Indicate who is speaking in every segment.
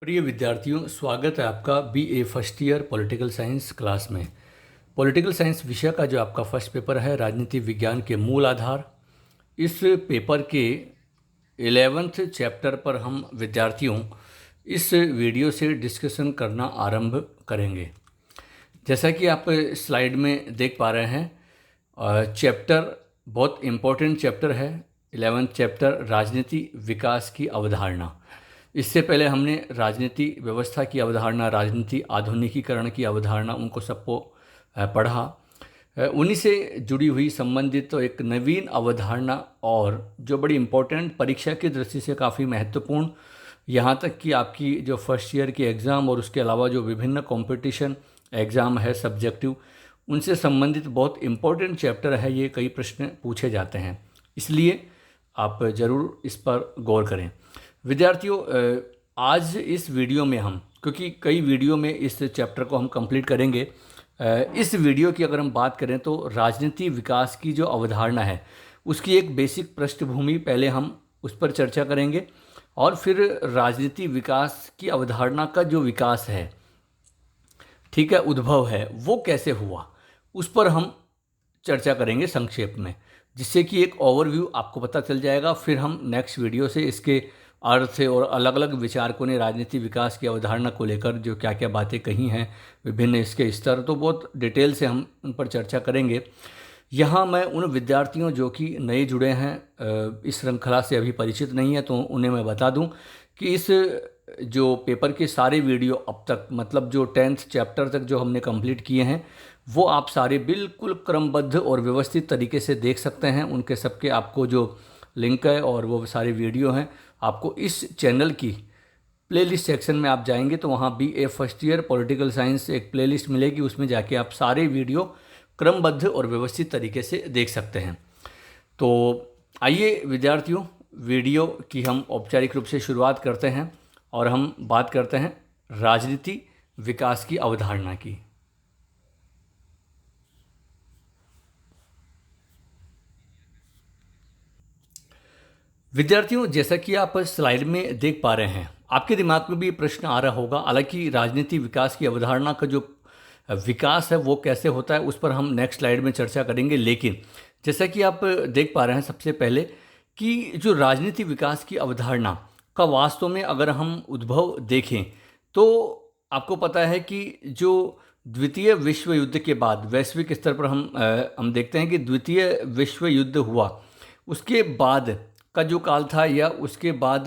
Speaker 1: प्रिय विद्यार्थियों, स्वागत है आपका BA first year political science class में। पॉलिटिकल साइंस विषय का जो आपका फर्स्ट पेपर है, राजनीति विज्ञान के मूल आधार, इस पेपर के 11th चैप्टर पर हम विद्यार्थियों इस वीडियो से डिस्कशन करना आरंभ करेंगे। जैसा कि आप स्लाइड में देख पा रहे हैं, चैप्टर बहुत इम्पोर्टेंट चैप्टर है। 11th चैप्टर, राजनीति विकास की अवधारणा। इससे पहले हमने राजनीति व्यवस्था की अवधारणा, राजनीति आधुनिकीकरण की अवधारणा, उनको सबको पढ़ा। उन्हीं से जुड़ी हुई संबंधित तो एक नवीन अवधारणा और जो बड़ी इम्पोर्टेंट, परीक्षा की दृष्टि से काफ़ी महत्वपूर्ण, यहाँ तक कि आपकी जो फर्स्ट ईयर की एग्ज़ाम और उसके अलावा जो विभिन्न कंपटीशन एग्ज़ाम है सब्जेक्टिव, उनसे संबंधित बहुत इम्पोर्टेंट चैप्टर है। ये कई प्रश्न पूछे जाते हैं, इसलिए आप ज़रूर इस पर गौर करें। विद्यार्थियों, आज इस वीडियो में हम, क्योंकि कई वीडियो में इस चैप्टर को हम कंप्लीट करेंगे, इस वीडियो की अगर हम बात करें तो राजनीति विकास की जो अवधारणा है उसकी एक बेसिक पृष्ठभूमि पहले हम उस पर चर्चा करेंगे और फिर राजनीति विकास की अवधारणा का जो विकास है, ठीक है, उद्भव है, वो कैसे हुआ, उस पर हम चर्चा करेंगे संक्षेप में, जिससे कि एक ओवरव्यू आपको पता चल जाएगा। फिर हम नेक्स्ट वीडियो से इसके अर्थ और अलग अलग विचारकों ने राजनीति विकास की अवधारणा को लेकर जो क्या क्या बातें कही हैं, विभिन्न इसके स्तर, तो बहुत डिटेल से हम उन पर चर्चा करेंगे। यहाँ मैं उन विद्यार्थियों जो कि नए जुड़े हैं, इस श्रृंखला से अभी परिचित नहीं है, तो उन्हें मैं बता दूं कि इस जो पेपर के सारे वीडियो अब तक, मतलब जो 10th चैप्टर तक जो हमने कंप्लीट किए हैं, वो आप सारे बिल्कुल क्रमबद्ध और व्यवस्थित तरीके से देख सकते हैं। उनके सबके आपको जो लिंक है और वो सारे वीडियो हैं, आपको इस चैनल की प्लेलिस्ट सेक्शन में आप जाएंगे तो वहाँ BA first year political science एक प्लेलिस्ट मिलेगी, उसमें जाके आप सारे वीडियो क्रमबद्ध और व्यवस्थित तरीके से देख सकते हैं। तो आइए विद्यार्थियों, वीडियो की हम औपचारिक रूप से शुरुआत करते हैं और हम बात करते हैं राजनीति विकास की अवधारणा की। विद्यार्थियों, जैसा कि आप स्लाइड में देख पा रहे हैं, आपके दिमाग में भी ये प्रश्न आ रहा होगा। हालांकि राजनीति विकास की अवधारणा का जो विकास है वो कैसे होता है उस पर हम नेक्स्ट स्लाइड में चर्चा करेंगे, लेकिन जैसा कि आप देख पा रहे हैं सबसे पहले कि जो राजनीति विकास की अवधारणा का वास्तव में अगर हम उद्भव देखें तो आपको पता है कि जो द्वितीय विश्व युद्ध के बाद वैश्विक स्तर पर हम देखते हैं कि द्वितीय विश्व युद्ध हुआ, उसके बाद का जो काल था या उसके बाद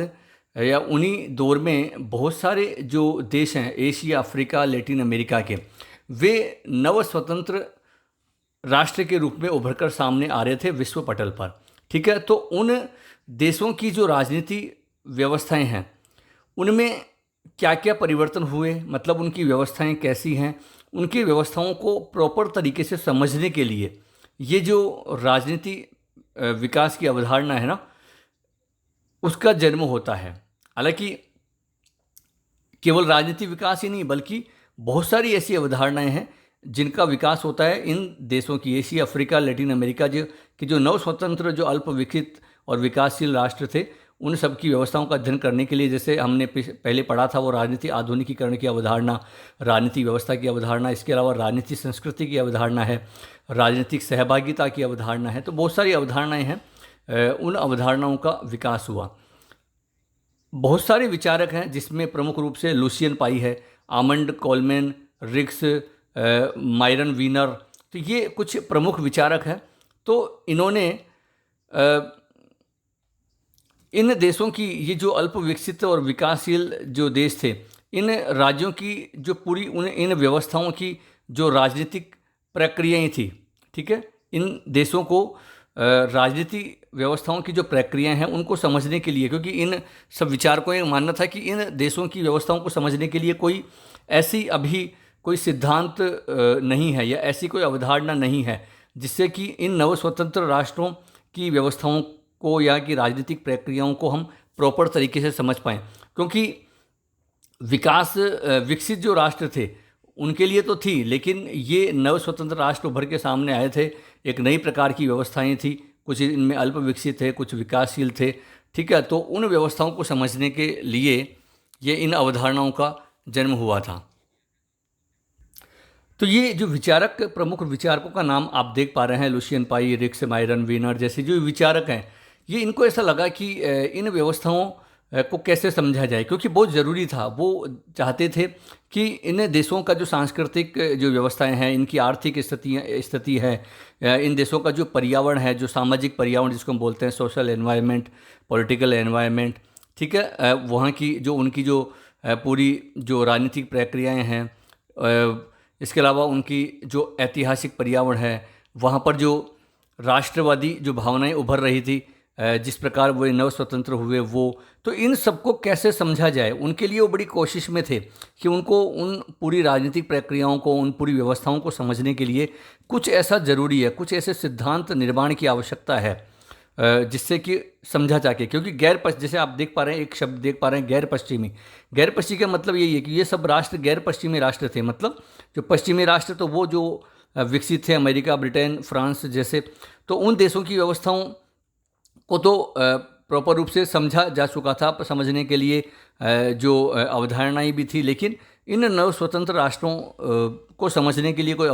Speaker 1: या उन्हीं दौर में बहुत सारे जो देश हैं एशिया, अफ्रीका, लैटिन अमेरिका के, वे नव स्वतंत्र राष्ट्र के रूप में उभरकर सामने आ रहे थे विश्व पटल पर। ठीक है, तो उन देशों की जो राजनीति व्यवस्थाएं हैं उनमें क्या क्या परिवर्तन हुए, मतलब उनकी व्यवस्थाएं कैसी हैं, उनकी व्यवस्थाओं को प्रॉपर तरीके से समझने के लिए ये जो राजनीति विकास की अवधारणा है ना, उसका जन्म होता है। हालांकि केवल राजनीति विकास ही नहीं बल्कि बहुत सारी ऐसी अवधारणाएं हैं जिनका विकास होता है इन देशों की, एशिया, अफ्रीका, लैटिन अमेरिका जो नव स्वतंत्र, जो अल्प विकसित और विकासशील राष्ट्र थे, उन सब की व्यवस्थाओं का अध्ययन करने के लिए, जैसे हमने पहले पढ़ा था, वो राजनीति आधुनिकीकरण की अवधारणा, राजनीति व्यवस्था की अवधारणा, इसके अलावा राजनीति संस्कृति की अवधारणा है, राजनीतिक सहभागिता की अवधारणा है। तो बहुत सारी अवधारणाएं हैं, उन अवधारणाओं का विकास हुआ। बहुत सारे विचारक हैं जिसमें प्रमुख रूप से लुसियन पाई है, आमंड कोलमैन, रिक्स, मायरन वीनर, तो ये कुछ प्रमुख विचारक हैं। तो इन्होंने इन देशों की, ये जो अल्प विकसित और विकासशील जो देश थे, इन राज्यों की जो पूरी इन व्यवस्थाओं की जो राजनीतिक प्रक्रियाएं थी, ठीक है, इन देशों को राजनीति व्यवस्थाओं की जो प्रक्रियाएं हैं उनको समझने के लिए, क्योंकि इन सब विचारकों का मानना था कि इन देशों की व्यवस्थाओं को समझने के लिए कोई ऐसी अभी कोई सिद्धांत नहीं है या ऐसी कोई अवधारणा नहीं है जिससे कि इन नव स्वतंत्र राष्ट्रों की व्यवस्थाओं को या कि राजनीतिक प्रक्रियाओं को हम प्रॉपर तरीके से समझ पाएँ। क्योंकि विकसित जो राष्ट्र थे उनके लिए तो थी, लेकिन ये नव स्वतंत्र राष्ट्र उभर के सामने आए थे, एक नई प्रकार की व्यवस्थाएं थी, कुछ इनमें अल्प विकसित थे, कुछ विकासशील थे। ठीक है, तो उन व्यवस्थाओं को समझने के लिए ये इन अवधारणाओं का जन्म हुआ था। तो ये जो विचारक, प्रमुख विचारकों का नाम आप देख पा रहे हैं, लुशियन पाई, रिक्स, मायरन, वीनर जैसे जो विचारक हैं, ये इनको ऐसा लगा कि इन व्यवस्थाओं को कैसे समझा जाए, क्योंकि बहुत ज़रूरी था। वो चाहते थे कि इन देशों का जो सांस्कृतिक जो व्यवस्थाएं हैं, इनकी आर्थिक स्थिति है, इन देशों का जो पर्यावरण है, जो सामाजिक पर्यावरण जिसको हम बोलते हैं, सोशल एनवायरनमेंट, पॉलिटिकल एनवायरनमेंट, ठीक है, वहाँ की जो उनकी जो पूरी जो राजनीतिक प्रक्रियाएं हैं, इसके अलावा उनकी जो ऐतिहासिक पर्यावरण है, वहाँ पर जो राष्ट्रवादी जो भावनाएं उभर रही थी, जिस प्रकार वो नव स्वतंत्र हुए, वो तो इन सबको कैसे समझा जाए, उनके लिए वो बड़ी कोशिश में थे कि उनको उन पूरी राजनीतिक प्रक्रियाओं को, उन पूरी व्यवस्थाओं को समझने के लिए कुछ ऐसा ज़रूरी है, कुछ ऐसे सिद्धांत निर्माण की आवश्यकता है जिससे कि समझा जाके। क्योंकि जैसे आप देख पा रहे हैं, एक शब्द देख पा रहे हैं, गैर पश्चिमी। गैर पश्चिमी का मतलब यही है कि ये सब राष्ट्र गैर पश्चिमी राष्ट्र थे। मतलब जो पश्चिमी राष्ट्र, तो वो जो विकसित थे, अमेरिका, ब्रिटेन, फ्रांस जैसे, तो उन देशों की व्यवस्थाओं को तो प्रॉपर रूप से समझा जा चुका था। समझने के लिए जो अवधारणाएं भी थी, लेकिन इन नव स्वतंत्र राष्ट्रों को समझने के लिए कोई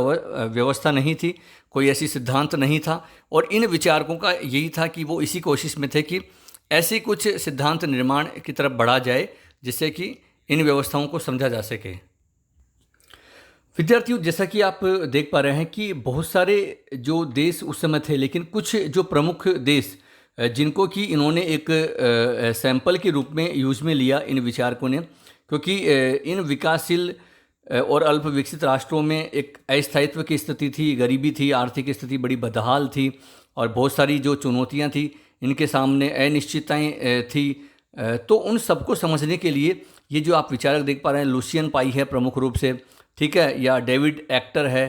Speaker 1: व्यवस्था नहीं थी, कोई ऐसी सिद्धांत नहीं था। और इन विचारकों का यही था कि वो इसी कोशिश में थे कि ऐसे कुछ सिद्धांत निर्माण की तरफ बढ़ा जाए जिससे कि इन व्यवस्थाओं को समझा जा सके। विद्यार्थियों, जैसा कि आप देख पा रहे हैं कि बहुत सारे जो देश उस समय थे, लेकिन कुछ जो प्रमुख देश जिनको कि इन्होंने एक सैंपल के रूप में यूज में लिया इन विचारकों ने, क्योंकि इन विकासशील और अल्प विकसित राष्ट्रों में एक अस्थायित्व की स्थिति थी, गरीबी थी, आर्थिक स्थिति बड़ी बदहाल थी और बहुत सारी जो चुनौतियां थी इनके सामने, अनिश्चितताएं थी। तो उन सबको समझने के लिए ये जो आप विचारक देख पा रहे हैं, लुशियन पाई है प्रमुख रूप से, ठीक है, या डेविड एक्टर है,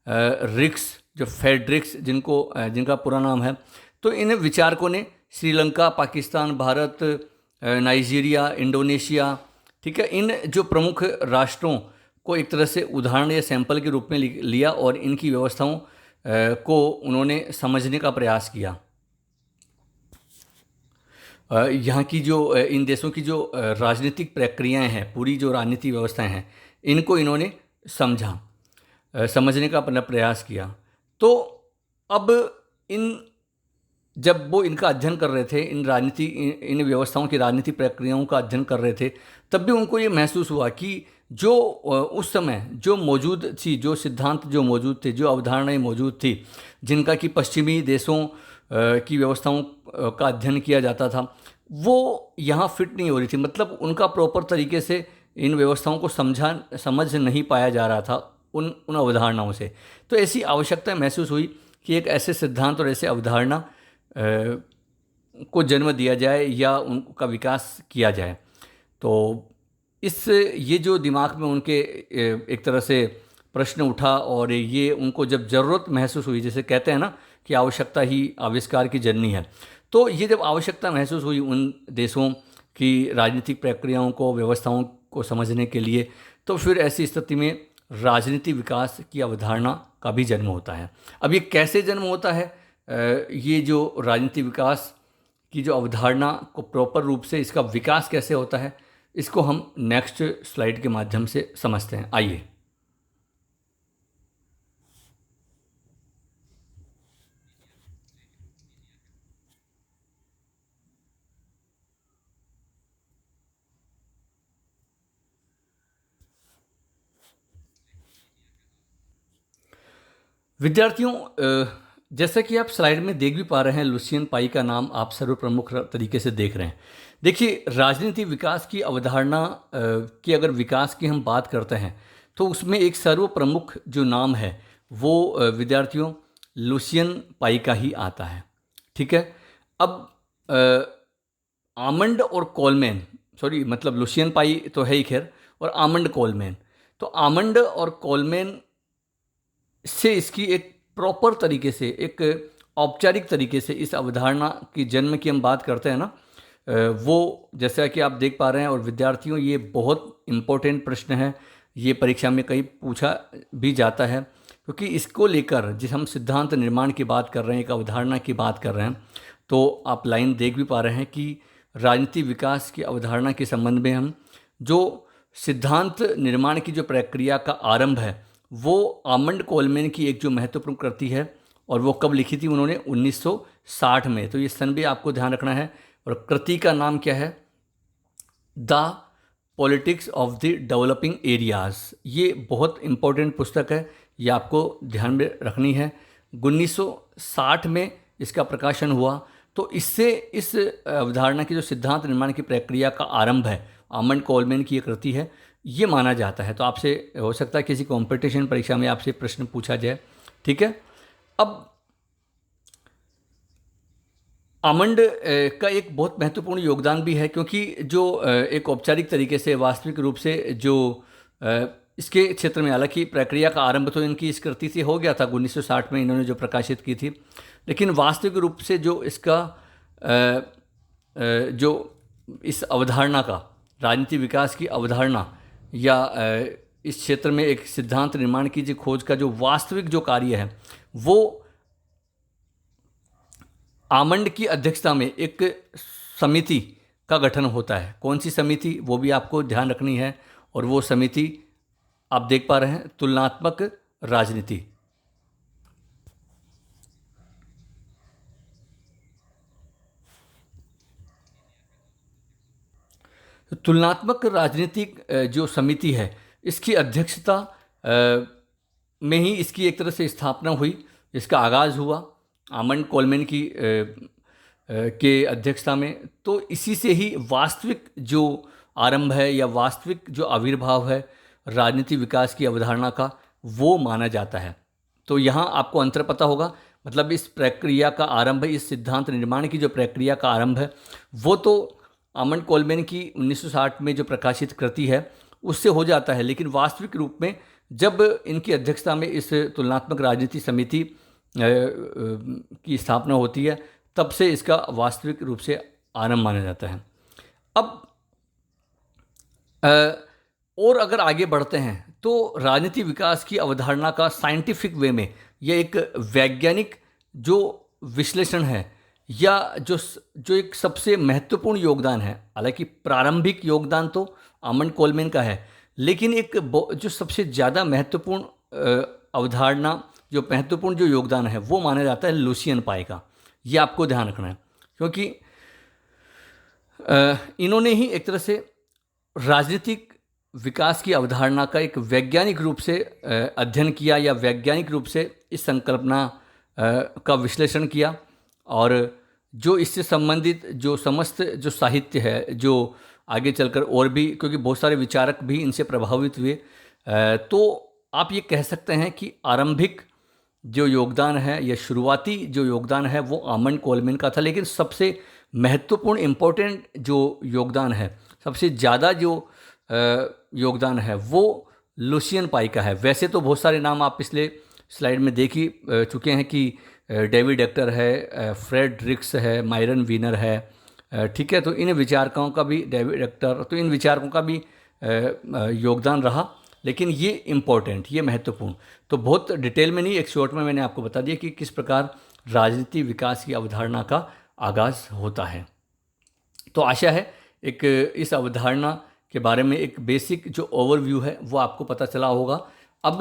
Speaker 1: रिक्स, जो फेडरिक्स जिनका पूरा नाम है। तो इन विचारकों ने श्रीलंका, पाकिस्तान, भारत, नाइजीरिया, इंडोनेशिया, ठीक है, इन जो प्रमुख राष्ट्रों को एक तरह से उदाहरण या सैंपल के रूप में लिया और इनकी व्यवस्थाओं को उन्होंने समझने का प्रयास किया। यहाँ की जो इन देशों की जो राजनीतिक प्रक्रियाएं हैं, पूरी जो राजनीतिक व्यवस्थाएं हैं, इनको इन्होंने समझने का अपना प्रयास किया। तो अब जब वो इनका अध्ययन कर रहे थे, इन व्यवस्थाओं की राजनीतिक प्रक्रियाओं का अध्ययन कर रहे थे, तब भी उनको ये महसूस हुआ कि जो उस समय जो मौजूद थी, जो सिद्धांत जो मौजूद थे, जो अवधारणाएं मौजूद थी, जिनका कि पश्चिमी देशों की व्यवस्थाओं का अध्ययन किया जाता था, वो यहाँ फिट नहीं हो रही थी। मतलब उनका प्रॉपर तरीके से इन व्यवस्थाओं को समझ नहीं पाया जा रहा था उन अवधारणाओं से। तो ऐसी आवश्यकता महसूस हुई कि एक ऐसे सिद्धांत और ऐसे अवधारणा को जन्म दिया जाए या उनका विकास किया जाए। तो ये जो दिमाग में उनके एक तरह से प्रश्न उठा और ये उनको जब ज़रूरत महसूस हुई, जैसे कहते हैं ना कि आवश्यकता ही आविष्कार की जननी है, तो ये जब आवश्यकता महसूस हुई उन देशों की राजनीतिक प्रक्रियाओं को, व्यवस्थाओं को समझने के लिए, तो फिर ऐसी स्थिति में राजनीति विकास की अवधारणा का भी जन्म होता है। अब ये कैसे जन्म होता है, ये जो राजनीति विकास की जो अवधारणा को प्रॉपर रूप से इसका विकास कैसे होता है, इसको हम नेक्स्ट स्लाइड के माध्यम से समझते हैं। आइए। विद्यार्थियों, जैसा कि आप स्लाइड में देख भी पा रहे हैं, लुशियन पाई का नाम आप सर्वप्रमुख तरीके से देख रहे हैं। देखिए, राजनीति विकास की अवधारणा की अगर विकास की हम बात करते हैं तो उसमें एक सर्वप्रमुख जो नाम है वो विद्यार्थियों लुशियन पाई का ही आता है, ठीक है। अब आमंड और कोलमैन, सॉरी मतलब लुशियन पाई तो है ही खैर, और आमंड कोलमैन, तो आमंड और कोलमैन से इसकी एक प्रॉपर तरीके से, एक औपचारिक तरीके से इस अवधारणा की जन्म की हम बात करते हैं ना, वो जैसा कि आप देख पा रहे हैं। और विद्यार्थियों, ये बहुत इम्पोर्टेंट प्रश्न है, ये परीक्षा में कई पूछा भी जाता है, क्योंकि इसको लेकर जिस हम सिद्धांत निर्माण की बात कर रहे हैं, एक अवधारणा की बात कर रहे हैं, तो आप लाइन देख भी पा रहे हैं कि राजनीति विकास की अवधारणा के संबंध में हम जो सिद्धांत निर्माण की जो प्रक्रिया का आरंभ है वो आर्मंड कोलमैन की एक जो महत्वपूर्ण कृति है, और वो कब लिखी थी उन्होंने 1960 में। तो ये सन भी आपको ध्यान रखना है। और कृति का नाम क्या है? The politics of the developing areas. ये बहुत इम्पोर्टेंट पुस्तक है, ये आपको ध्यान में रखनी है। 1960 में इसका प्रकाशन हुआ। तो इससे इस अवधारणा की जो सिद्धांत निर्माण की प्रक्रिया का आरंभ है, आर्मंड कोलमैन की ये कृति है, ये माना जाता है। तो आपसे हो सकता है किसी कंपटीशन परीक्षा में आपसे प्रश्न पूछा जाए। ठीक है। अब आर्मंड का एक बहुत महत्वपूर्ण योगदान भी है, क्योंकि जो एक औपचारिक तरीके से वास्तविक रूप से जो इसके क्षेत्र में, हालांकि प्रक्रिया का आरंभ तो इनकी इस कृति से हो गया था 1960 में इन्होंने जो प्रकाशित की थी, लेकिन वास्तविक रूप से जो इसका जो इस अवधारणा का, राजनीति विकास की अवधारणा या इस क्षेत्र में एक सिद्धांत निर्माण की जो खोज का जो वास्तविक जो कार्य है, वो आर्मंड की अध्यक्षता में एक समिति का गठन होता है। कौन सी समिति, वो भी आपको ध्यान रखनी है। और वो समिति आप देख पा रहे हैं, तुलनात्मक राजनीति। तुलनात्मक राजनीतिक जो समिति है, इसकी अध्यक्षता में ही इसकी एक तरह से स्थापना हुई, इसका आगाज़ हुआ आर्मंड कोलमैन की के अध्यक्षता में। तो इसी से ही वास्तविक जो आरंभ है या वास्तविक जो आविर्भाव है राजनीति विकास की अवधारणा का, वो माना जाता है। तो यहाँ आपको अंतर पता होगा, मतलब इस प्रक्रिया का आरंभ, इस सिद्धांत निर्माण की जो प्रक्रिया का आरंभ है, वो तो आर्मंड कोलमैन की 1960 में जो प्रकाशित कृति है उससे हो जाता है, लेकिन वास्तविक रूप में जब इनकी अध्यक्षता में इस तुलनात्मक राजनीति समिति की स्थापना होती है, तब से इसका वास्तविक रूप से आरंभ माना जाता है। अब और अगर आगे बढ़ते हैं तो राजनीति विकास की अवधारणा का साइंटिफिक वे में यह एक वैज्ञानिक जो विश्लेषण है, या जो एक सबसे महत्वपूर्ण योगदान है, हालांकि प्रारंभिक योगदान तो आर्मंड कोलमैन का है, लेकिन एक जो सबसे ज़्यादा महत्वपूर्ण अवधारणा, जो महत्वपूर्ण जो योगदान है, वो माना जाता है लुसियन पाई का। ये आपको ध्यान रखना है, क्योंकि इन्होंने ही एक तरह से राजनीतिक विकास की अवधारणा का एक वैज्ञानिक रूप से अध्ययन किया, या वैज्ञानिक रूप से इस संकल्पना का विश्लेषण किया। और जो इससे संबंधित जो समस्त जो साहित्य है, जो आगे चलकर और भी, क्योंकि बहुत सारे विचारक भी इनसे प्रभावित हुए, तो आप ये कह सकते हैं कि आरंभिक जो योगदान है या शुरुआती जो योगदान है वो आर्मंड कोलमैन का था, लेकिन सबसे महत्वपूर्ण इम्पोर्टेंट जो योगदान है, सबसे ज़्यादा जो योगदान है, वो लुसियन पाई का है। वैसे तो बहुत सारे नाम आप पिछले स्लाइड में देख ही चुके हैं कि डेविड हेक्टर है, फ्रेडरिक्स है, मायरन वीनर है, ठीक है। तो इन विचारकों का भी, डेविड हेक्टर, तो इन विचारकों का भी योगदान रहा, लेकिन ये इम्पोर्टेंट, ये महत्वपूर्ण। तो बहुत डिटेल में नहीं, एक शॉर्ट में मैंने आपको बता दिया कि किस प्रकार राजनीति विकास की अवधारणा का आगाज़ होता है। तो आशा है एक इस अवधारणा के बारे में एक बेसिक जो ओवरव्यू है वो आपको पता चला होगा। अब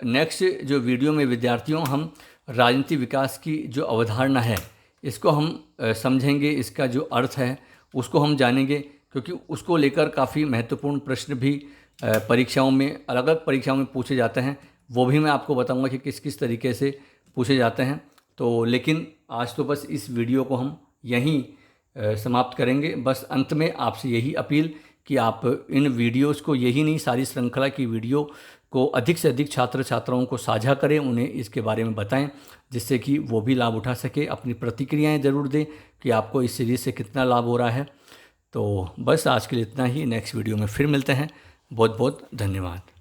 Speaker 1: नेक्स्ट जो वीडियो में विद्यार्थियों, हम राजनीति विकास की जो अवधारणा है इसको हम समझेंगे, इसका जो अर्थ है उसको हम जानेंगे, क्योंकि उसको लेकर काफ़ी महत्वपूर्ण प्रश्न भी परीक्षाओं में, अलग अलग परीक्षाओं में पूछे जाते हैं। वो भी मैं आपको बताऊंगा कि किस किस तरीके से पूछे जाते हैं। तो लेकिन आज तो बस इस वीडियो को हम यहीं समाप्त करेंगे। बस अंत में आपसे यही अपील कि आप इन वीडियोस को, यही नहीं सारी श्रृंखला की वीडियो को अधिक से अधिक छात्र छात्राओं को साझा करें, उन्हें इसके बारे में बताएं, जिससे कि वो भी लाभ उठा सके। अपनी प्रतिक्रियाएं ज़रूर दें कि आपको इस सीरीज़ से कितना लाभ हो रहा है। तो बस आज के लिए इतना ही, नेक्स्ट वीडियो में फिर मिलते हैं। बहुत बहुत धन्यवाद।